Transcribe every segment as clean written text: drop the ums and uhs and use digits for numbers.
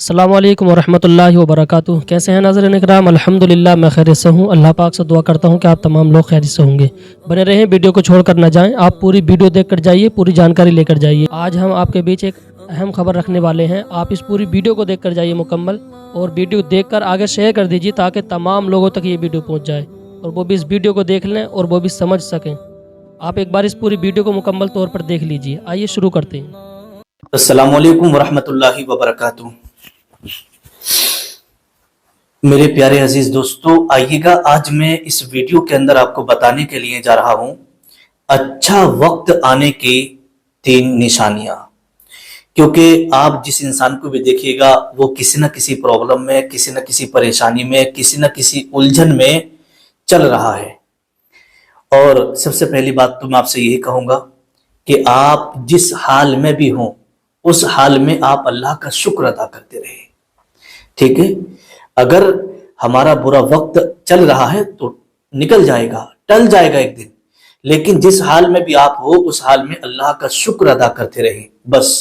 अस्सलाम वालेकुम वरहमतुल्लाहि वबरकातुहू। कैसे हैं नाज़रीन इकराम? अल्हम्दुलिल्लाह मैं खैरियत से हूँ। अल्लाह पाक से दुआ करता हूँ कि आप तमाम लोग खैरियत से होंगे। बने रहें, वीडियो को छोड़कर ना जाएं। आप पूरी वीडियो देखकर जाइए, पूरी जानकारी लेकर जाइए। आज हम आपके बीच एक अहम खबर रखने वाले हैं। आप इस पूरी वीडियो को देखकर जाइए मुकम्मल, और वीडियो देखकर आगे शेयर कर दीजिए ताकि तमाम लोगों तक ये वीडियो पहुँच जाए और वो भी इस वीडियो को देख लें और वो भी समझ सकें। आप एक बार इस पूरी वीडियो को मुकम्मल तौर पर देख लीजिए। आइए शुरू करते हैं। अस्सलाम वालेकुम वरहमतुल्लाहि वबरकातुहू। मेरे प्यारे अजीज दोस्तों, आइएगा आज मैं इस वीडियो के अंदर आपको बताने के लिए जा रहा हूं अच्छा वक्त आने की 3 निशानियां। क्योंकि आप जिस इंसान को भी देखिएगा वो किसी न किसी प्रॉब्लम में, किसी न किसी परेशानी में, किसी न किसी उलझन में चल रहा है। और सबसे पहली बात तो मैं आपसे यही कहूंगा कि आप जिस हाल में भी हों उस हाल में आप अल्लाह का शुक्र अदा करते रहे। ठीक है, अगर हमारा बुरा वक्त चल रहा है तो निकल जाएगा, टल जाएगा एक दिन, लेकिन जिस हाल में भी आप हो उस हाल में अल्लाह का शुक्र अदा करते रहे। बस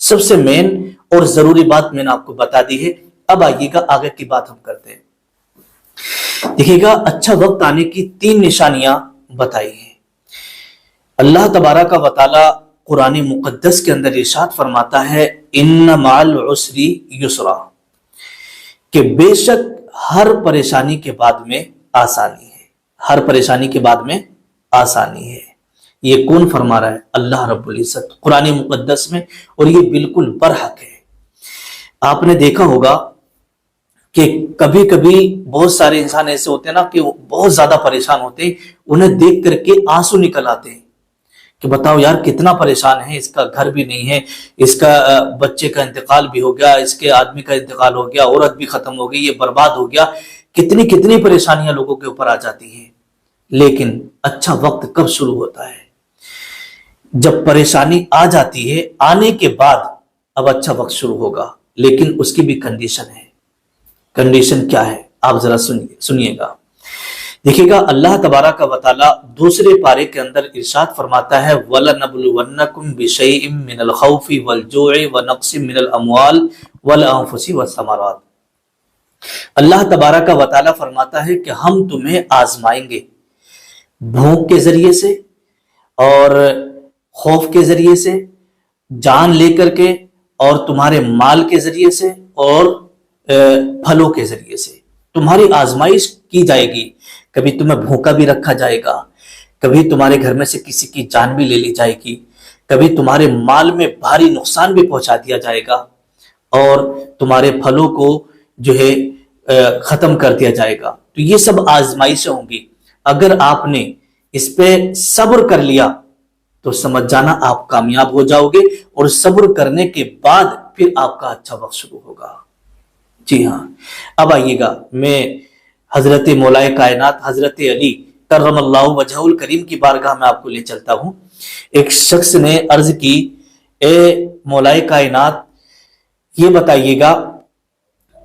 सबसे मेन और जरूरी बात मैंने आपको बता दी है। अब आइएगा आगे की बात हम करते हैं। देखिएगा, अच्छा वक्त आने की 3 निशानियां बताई हैं। अल्लाह तबारक व तआला कुरान मुकद्दस के अंदर इरशाद फरमाता है, इन्न माल उसरी युसरा, कि बेशक हर परेशानी के बाद में आसानी है। हर परेशानी के बाद में आसानी है। ये कौन फरमा रहा है? अल्लाह रब्बुल इज्जत कुरान मुकद्दस में, और ये बिल्कुल बरहक है। आपने देखा होगा कि कभी कभी बहुत सारे इंसान ऐसे होते हैं ना कि वो बहुत ज्यादा परेशान होते हैं, उन्हें देख करके आंसू निकल आते हैं कि बताओ यार कितना परेशान है, इसका घर भी नहीं है, इसका बच्चे का इंतकाल भी हो गया, इसके आदमी का इंतकाल हो गया, औरत भी खत्म हो गई, ये बर्बाद हो गया। कितनी कितनी परेशानियां लोगों के ऊपर आ जाती हैं। लेकिन अच्छा वक्त कब शुरू होता है? जब परेशानी आ जाती है, आने के बाद अब अच्छा वक्त शुरू होगा, लेकिन उसकी भी कंडीशन है। कंडीशन क्या है आप जरा सुनिएगा। देखिएगा, अल्लाह तबारक व तआला दूसरे पारे के अंदर इरशाद फरमाता है, वलनबलुवन्नकुम बिशैइन मिनल खौफि वल जुइ व नक्सिम मिनल अमवाल वल अनफुसि वस्समरात। अल्लाह तबारक व तआला फरमाता है कि हम तुम्हें आजमाएंगे भूख के जरिए से और खौफ के जरिए से, जान लेकर के, और तुम्हारे माल के जरिए से और फलों के जरिए से तुम्हारी आजमाइश की जाएगी। कभी तुम्हें भूखा भी रखा जाएगा, कभी तुम्हारे घर में से किसी की जान भी ले ली जाएगी, कभी तुम्हारे माल में भारी नुकसान भी पहुंचा दिया जाएगा, और तुम्हारे फलों को जो है खत्म कर दिया जाएगा। तो ये सब आजमाइशें होंगी। अगर आपने इस पे सब्र कर लिया तो समझ जाना आप कामयाब हो जाओगे, और सब्र करने के बाद फिर आपका अच्छा वक्त शुरू होगा। जी हाँ, अब आइएगा, मैं हजरत मौलाए कायनात हजरत अली करमल्लाहु वजहुल करीम की बारगाह में आपको ले चलता हूं। एक शख्स ने अर्ज की, ए मौलाए कायनात, ये बताइएगा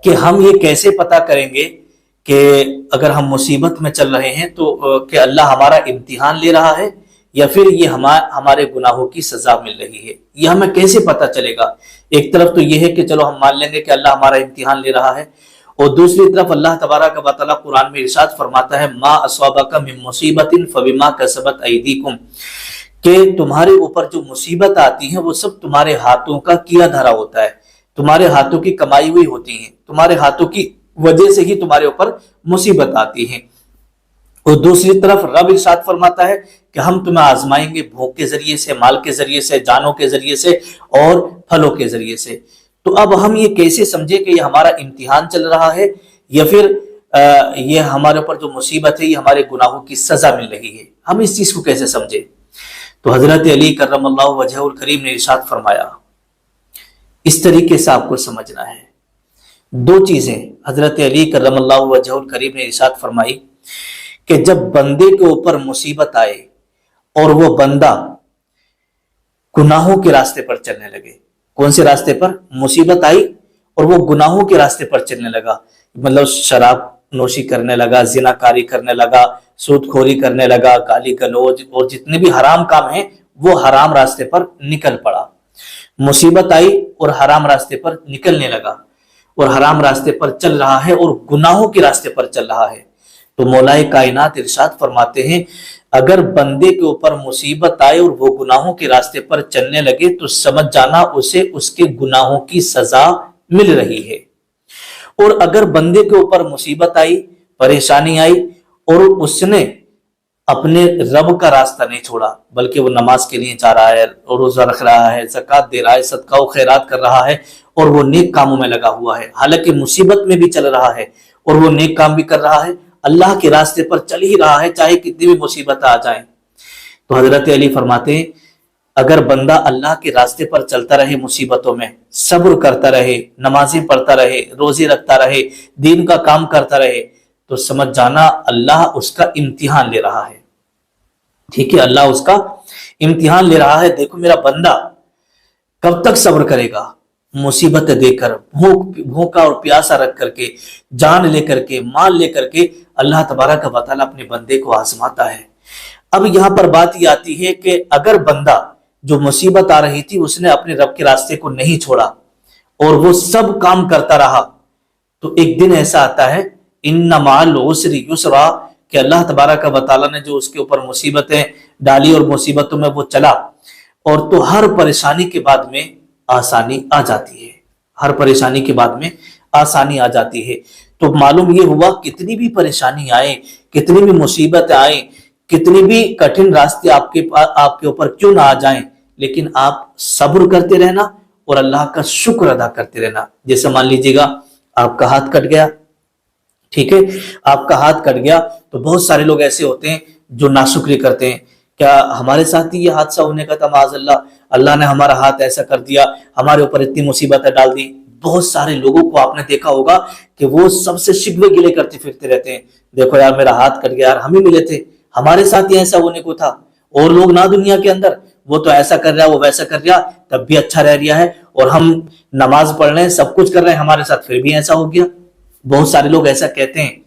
कि हम ये कैसे पता करेंगे कि अगर हम मुसीबत में चल रहे हैं तो कि अल्लाह हमारा इम्तिहान ले रहा है या फिर ये हमारे गुनाहों की सजा मिल रही है? ये हमें कैसे पता चलेगा? एक तरफ तो ये है कि चलो हम मान लेंगे कि अल्लाह हमारा इम्तिहान ले रहा है, और दूसरी तरफ अल्लाह तबारक व तआला कुरान में इरशाद फरमाता है, मा अस्वाबका मिन मुसीबतिन फबिमा कसबत अयदीकुम, कि तुम्हारे ऊपर जो मुसीबत आती है वो सब तुम्हारे हाथों का किया धरा होता है, तुम्हारे हाथों की कमाई हुई होती है, तुम्हारे हाथों की वजह से ही तुम्हारे ऊपर मुसीबत आती है। और दूसरी तरफ रब इरशाद फरमाता है कि हम तुम्हें आजमाएंगे भूख के जरिए से, माल के जरिए से, जानों के जरिए से और फलों के जरिए से। तो अब हम ये कैसे समझे कि ये हमारा इम्तिहान चल रहा है या फिर ये हमारे ऊपर जो मुसीबत है ये हमारे गुनाहों की सजा मिल रही है? हम इस चीज को कैसे समझे? तो हजरत अली करमल्लाहु वजहुल करीम ने इरशाद फरमाया, इस तरीके से आपको समझना है। 2 चीजें हजरत अली करमल्लाहु वजहुल करीम ने इरशाद फरमाई कि जब बंदे के ऊपर मुसीबत आए और वो बंदा गुनाहों के रास्ते पर चलने लगे। कौन से रास्ते पर? मुसीबत आई और वो गुनाहों के रास्ते पर चलने लगा, मतलब शराब नोशी करने लगा, जिनाकारी करने लगा, सूदखोरी करने लगा, गाली गलौज और जितने भी हराम काम हैं वो हराम रास्ते पर निकल पड़ा। मुसीबत आई और हराम रास्ते पर निकलने लगा, और हराम रास्ते पर चल रहा है और गुनाहों के रास्ते पर चल रहा है, तो मौलाए कायनात इरशाद फरमाते हैं, अगर बंदे के ऊपर मुसीबत आए और वो गुनाहों के रास्ते पर चलने लगे तो समझ जाना उसे उसके गुनाहों की सजा मिल रही है। और अगर बंदे के ऊपर मुसीबत आई, परेशानी आई और उसने अपने रब का रास्ता नहीं छोड़ा, बल्कि वो नमाज के लिए जा रहा है, रोजा रख रहा है, ज़कात दे रहा है, सदका व खैरात कर रहा है और वो नेक कामों में लगा हुआ है, हालांकि मुसीबत में भी चल रहा है और वो नेक काम भी कर रहा है, अल्लाह के रास्ते पर चल ही रहा है, चाहे कितनी भी मुसीबत आ जाए। तो हजरत अली फरमाते हैं, अगर बंदा अल्लाह के रास्ते पर चलता रहे, मुसीबतों में सब्र करता रहे, नमाजें पढ़ता रहे, रोजे रखता रहे, दीन का काम करता रहे, तो समझ जाना अल्लाह उसका इम्तिहान ले रहा है। ठीक है, अल्लाह उसका इम्तिहान ले रहा है। देखो मेरा बंदा कब तक सब्र करेगा, मुसीबतें देकर, भूखा और प्यासा रख करके, जान लेकर के, माल लेकर के अल्लाह तबारक व तआला अपने बंदे को आजमाता है। अब यहां पर बात यह आती है कि अगर बंदा जो मुसीबत आ रही थी उसने अपने रब के रास्ते को नहीं छोड़ा और वो सब काम करता रहा, तो एक दिन ऐसा आता है, इन्ना माल उसरी युसरा, कि अल्लाह तबारक व तआला ने जो उसके ऊपर मुसीबतें डाली और मुसीबतों में वो चला, और तो हर परेशानी के बाद में आसानी आ जाती है, हर परेशानी के बाद में आसानी आ जाती है। तो मालूम ये हुआ, कितनी भी परेशानी आए, कितनी भी मुसीबत आए, कितनी भी कठिन रास्ते आपके ऊपर क्यों ना आ जाएं, लेकिन आप सब्र करते रहना और अल्लाह का शुक्र अदा करते रहना। जैसे मान लीजिएगा आपका हाथ कट गया, ठीक है, आपका हाथ कट गया, तो बहुत सारे लोग ऐसे होते हैं जो नाशुक्री करते हैं, क्या हमारे साथ ही ये हादसा होने का था, माज़अल्लाह, अल्लाह ने हमारा हाथ ऐसा कर दिया, हमारे ऊपर इतनी मुसीबतें डाल दी। बहुत सारे लोगों को आपने देखा होगा कि वो सबसे शिकवे गिले करते फिरते रहते हैं, देखो यार मेरा हाथ कट गया, यार हम ही मिले थे, हमारे साथ ही ऐसा होने को था, और लोग ना दुनिया के अंदर, वो तो ऐसा कर रहा, वो वैसा कर रहा, तब भी अच्छा रह रहा है, और हम नमाज पढ़ रहे हैं, सब कुछ कर रहे हैं, हमारे साथ फिर भी ऐसा हो गया। बहुत सारे लोग ऐसा कहते हैं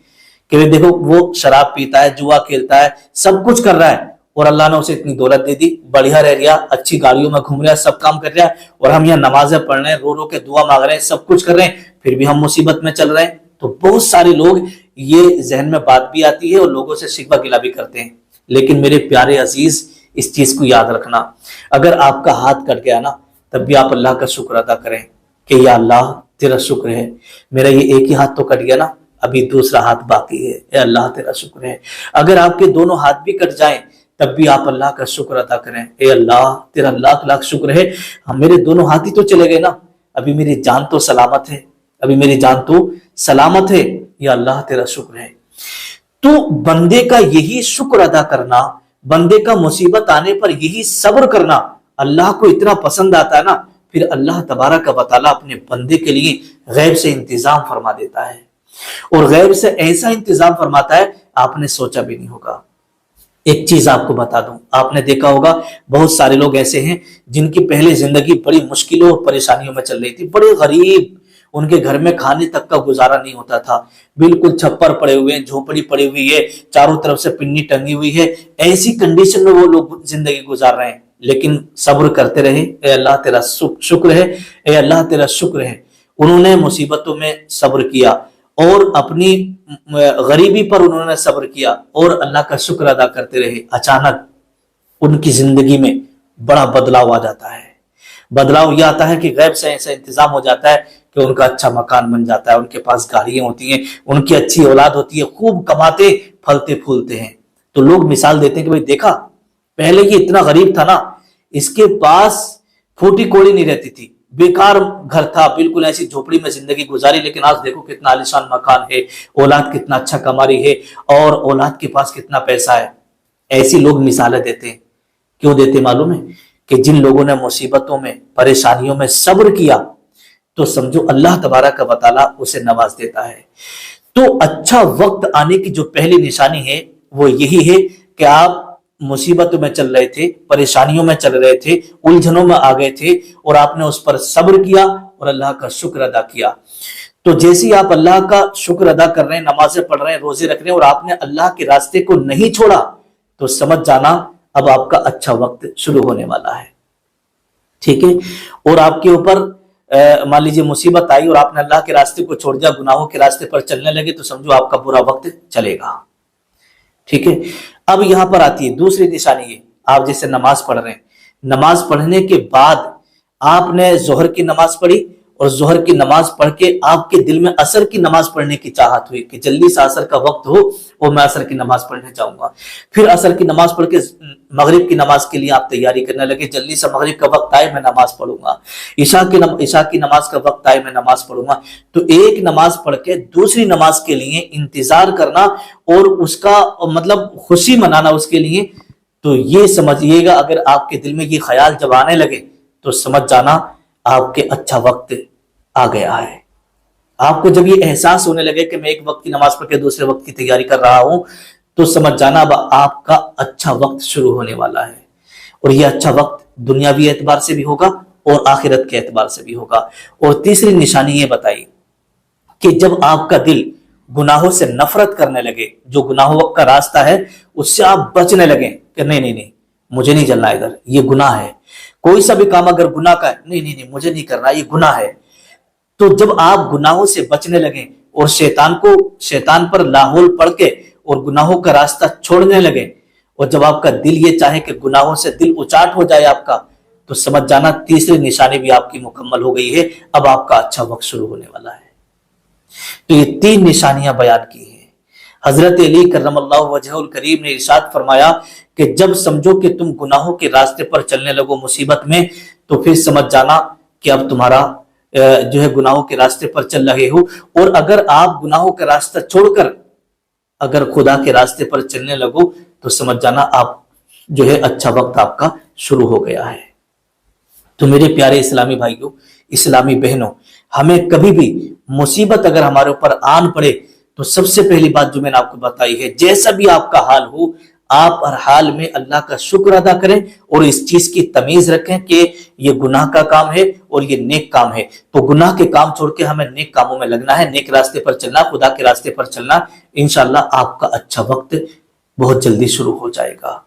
कि देखो वो शराब पीता है, जुआ खेलता है, सब कुछ कर रहा है, और अल्लाह ने उसे इतनी दौलत दे दी, बढ़िया रह गया, अच्छी गाड़ियों में घूम रहा है, सब काम कर रहा है, और हम यहाँ नमाजें पढ़ रहे हैं, रो रो के दुआ मांग रहे हैं, सब कुछ कर रहे हैं, फिर भी हम मुसीबत में चल रहे हैं। तो बहुत सारे लोग, ये जहन में बात भी आती है और लोगों से शिकवा गिला भी करते हैं। लेकिन मेरे प्यारे अजीज, इस चीज को याद रखना, अगर आपका हाथ कट गया ना, तब भी आप अल्लाह का शुक्र अदा करें कि या अल्लाह तेरा शुक्र है, मेरा ये एक ही हाथ तो कट गया ना, अभी दूसरा हाथ बाकी है, ए अल्लाह तेरा शुक्र है। अगर आपके दोनों हाथ भी कट जाएं, तब भी आप अल्लाह का शुक्र अदा करें, ए अल्लाह तेरा लाख लाख शुक्र है, हम मेरे दोनों हाथ ही तो चले गए ना, अभी मेरी जान तो सलामत है, अभी मेरी जान तो सलामत है, या अल्लाह तेरा शुक्र है। तो बंदे का यही शुक्र अदा करना, बंदे का मुसीबत आने पर यही सब्र करना अल्लाह को इतना पसंद आता है ना, फिर अल्लाह तबारक व तआला अपने बंदे के लिए गैब से इंतजाम फरमा देता है, और गैब से ऐसा इंतजाम फरमाता है आपने सोचा भी नहीं होगा। एक चीज आपको बता दूं, आपने देखा होगा बहुत सारे लोग ऐसे हैं जिनकी पहले जिंदगी बड़ी मुश्किलों और परेशानियों में चल रही थी, बड़े गरीब, उनके घर में खाने तक का गुजारा नहीं होता था, बिल्कुल छप्पर पड़े हुए हैं, झोपड़ी पड़ी हुई है, चारों तरफ से पिन्नी टंगी हुई है, ऐसी कंडीशन में वो लोग जिंदगी गुजार रहे हैं, लेकिन सब्र करते रहे, ए अल्लाह तेरा शुक्र है, ए अल्लाह तेरा शुक्र है। उन्होंने मुसीबतों में सब्र किया और अपनी गरीबी पर उन्होंने सब्र किया और अल्लाह का शुक्र अदा करते रहे। अचानक उनकी जिंदगी में बड़ा बदलाव आ जाता है। बदलाव यह आता है कि गैब से ऐसा इंतजाम हो जाता है कि उनका अच्छा मकान बन जाता है, उनके पास गाड़ियां होती हैं, उनकी अच्छी औलाद होती है, खूब कमाते फलते फूलते हैं। तो लोग मिसाल देते हैं कि भाई देखा, पहले ये इतना गरीब था ना, इसके पास फूटी कोड़ी नहीं रहती थी, बेकार घर था, बिल्कुल ऐसी झोपड़ी में जिंदगी गुजारी, लेकिन आज देखो कितना आलीशान मकान है, औलाद कितना अच्छा कमा रही है, और औलाद के पास कितना पैसा है। ऐसी लोग मिसालें देते हैं। क्यों देते मालूम है? कि जिन लोगों ने मुसीबतों में, परेशानियों में सब्र किया, तो समझो अल्लाह तबारक व तआला उसे नवाज देता है। तो अच्छा वक्त आने की जो पहली निशानी है वो यही है कि आप मुसीबतों में चल रहे थे, परेशानियों में चल रहे थे, उलझनों में आ गए थे, और आपने उस पर सब्र किया और अल्लाह का शुक्र अदा किया। तो जैसे ही आप अल्लाह का शुक्र अदा कर रहे हैं, नमाजें पढ़ रहे हैं, रोजे रख रहे हैं, और आपने अल्लाह के रास्ते को नहीं छोड़ा, तो समझ जाना अब आपका अच्छा वक्त शुरू होने वाला है। ठीक है, और आपके ऊपर मान लीजिए मुसीबत आई और आपने अल्लाह के रास्ते को छोड़ दिया, गुनाहों के रास्ते पर चलने लगे, तो समझो आपका बुरा वक्त चलेगा। ठीक है। अब यहां पर आती है दूसरी निशानी, ये आप जैसे नमाज पढ़ रहे हैं, नमाज पढ़ने के बाद आपने जोहर की नमाज पढ़ी और जोहर की नमाज पढ़ के आपके दिल में असर की नमाज पढ़ने की चाहत हुई कि जल्दी से असर का वक्त हो और मैं असर की नमाज पढ़ने जाऊंगा। फिर असर की नमाज पढ़ के मगरिब की नमाज के लिए आप तैयारी करने लगे, जल्दी से मगरिब का वक्त आए मैं नमाज पढ़ूंगा, ईशा की नमाज का वक्त आए मैं नमाज पढ़ूंगा। तो एक नमाज पढ़ के दूसरी नमाज के लिए इंतजार करना और उसका मतलब खुशी मनाना उसके लिए, तो ये समझिएगा अगर आपके दिल में ये ख्याल जब आने लगे तो समझ जाना आपके अच्छा वक्त आ गया है। आपको जब ये एहसास होने लगे कि मैं एक वक्त की नमाज पढ़ के दूसरे वक्त की तैयारी कर रहा हूं, तो समझ जाना अब आपका अच्छा वक्त शुरू होने वाला है। और ये अच्छा वक्त दुनियावी एतबार से भी होगा और आखिरत के एतबार से भी होगा। और तीसरी निशानी ये बताई कि जब आपका दिल गुनाहों से नफरत करने लगे, जो गुनाहों का रास्ता है उससे आप बचने लगे कि नहीं नहीं नहीं मुझे नहीं चलना इधर, ये गुनाह है। कोई सा भी काम अगर गुनाह का है, नहीं नहीं नहीं मुझे नहीं करना, ये गुनाह है। तो जब आप गुनाहों से बचने लगे और शैतान पर लाहौल पड़ के और गुनाहों का रास्ता छोड़ने लगे, और जब आपका दिल ये चाहे कि गुनाहों से दिल उचाट हो जाए आपका, तो समझ जाना तीसरी निशानी भी आपकी मुकम्मल हो गई है, अब आपका अच्छा वक्त शुरू होने वाला है। तो ये तीन निशानियां बयान की हैं। हजरत अली करमल्लाहु वजहुल करीम ने इरशाद फरमाया कि जब समझो कि तुम गुनाहों के रास्ते पर चलने लगो मुसीबत में, तो फिर समझ जाना कि अब तुम्हारा जो है गुनाहों के रास्ते पर चल रहे हो। और अगर आप गुनाहों का रास्ता छोड़कर अगर खुदा के रास्ते पर चलने लगो, तो समझ जाना आप जो है अच्छा वक्त आपका शुरू हो गया है। तो मेरे प्यारे इस्लामी भाइयों, इस्लामी बहनों, हमें कभी भी मुसीबत अगर हमारे ऊपर आन पड़े तो सबसे पहली बात जो मैंने आपको बताई है, जैसा भी आपका हाल हो, आप हर हाल में अल्लाह का शुक्र अदा करें और इस चीज की तमीज रखें कि ये गुनाह का काम है और ये नेक काम है। तो गुनाह के काम छोड़ के हमें नेक कामों में लगना है, नेक रास्ते पर चलना, खुदा के रास्ते पर चलना। इंशाअल्लाह आपका अच्छा वक्त बहुत जल्दी शुरू हो जाएगा।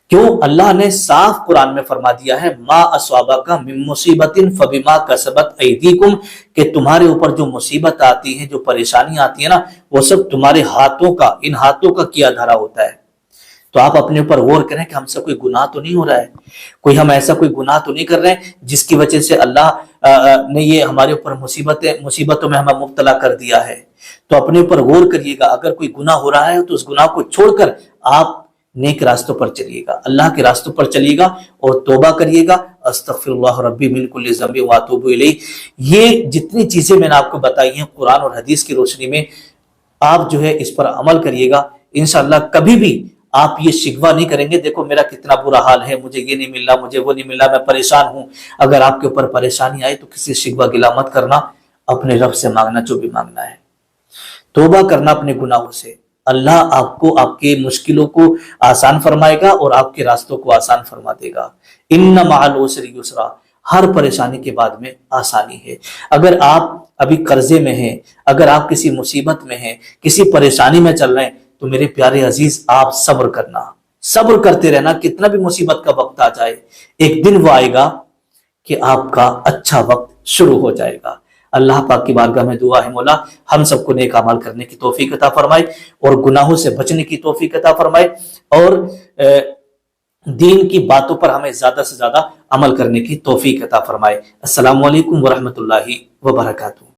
क्यों? अल्लाह ने साफ कुरान में फरमा दिया है, मा अस्वाबका मिन मुसीबतिन फबिमा कसबत ऐदीकुम, कि तुम्हारे ऊपर जो मुसीबत आती है, जो परेशानी आती है ना, वो सब तुम्हारे हाथों का, इन हाथों का किया धरा होता है। तो आप अपने ऊपर गौर करें कि हमसे कोई गुनाह तो नहीं हो रहा है, हम ऐसा कोई गुनाह तो नहीं कर रहे हैं जिसकी वजह से अल्लाह ने ये हमारे ऊपर मुसीबतों में हमें मुब्तला कर दिया है। तो अपने ऊपर गौर करिएगा, अगर कोई गुनाह हो रहा है तो उस गुनाह को छोड़कर आप नेक रास्तों पर चलिएगा, अल्लाह के रास्तों पर चलिएगा और तौबा करिएगा। अस्तगफिरुल्लाह रब्बी मिन कुल्लि ज़ंबि व अतूबु इलैह। ये जितनी चीजें मैंने आपको बताई हैं कुरान और हदीस की रोशनी में, आप जो है इस पर अमल करिएगा। इंशाअल्लाह कभी भी आप ये शिकवा नहीं करेंगे, देखो मेरा कितना बुरा हाल है, मुझे ये नहीं मिल रहा, मुझे वो नहीं मिल रहा, मैं परेशान हूं। अगर आपके ऊपर परेशानी आए तो किसी शिकवा गिला मत करना, अपने रब से मांगना जो भी मांगना है, तौबा करना अपने गुनाहों से। अल्लाह आपको आपके मुश्किलों को आसान फरमाएगा और आपके रास्तों को आसान फरमा देगा। इन्ना मअल उसरि युसरा, हर परेशानी के बाद में आसानी है। अगर आप अभी कर्जे में हैं, अगर आप किसी मुसीबत में हैं, किसी परेशानी में चल रहे हैं, तो मेरे प्यारे अजीज आप सब्र करना, सब्र करते रहना। कितना भी मुसीबत का वक्त आ जाए, एक दिन वो आएगा कि आपका अच्छा वक्त शुरू हो जाएगा। अल्लाह पाक की बारगाह में दुआ है, मौला हम सबको नेक अमल करने की तौफीक अता फरमाए और गुनाहों से बचने की तौफीक अता फरमाए और दीन की बातों पर हमें ज्यादा से ज्यादा अमल करने की तौफीक अता फरमाए। अस्सलामु अलैकुम व रहमतुल्लाहि व बरकातुहू।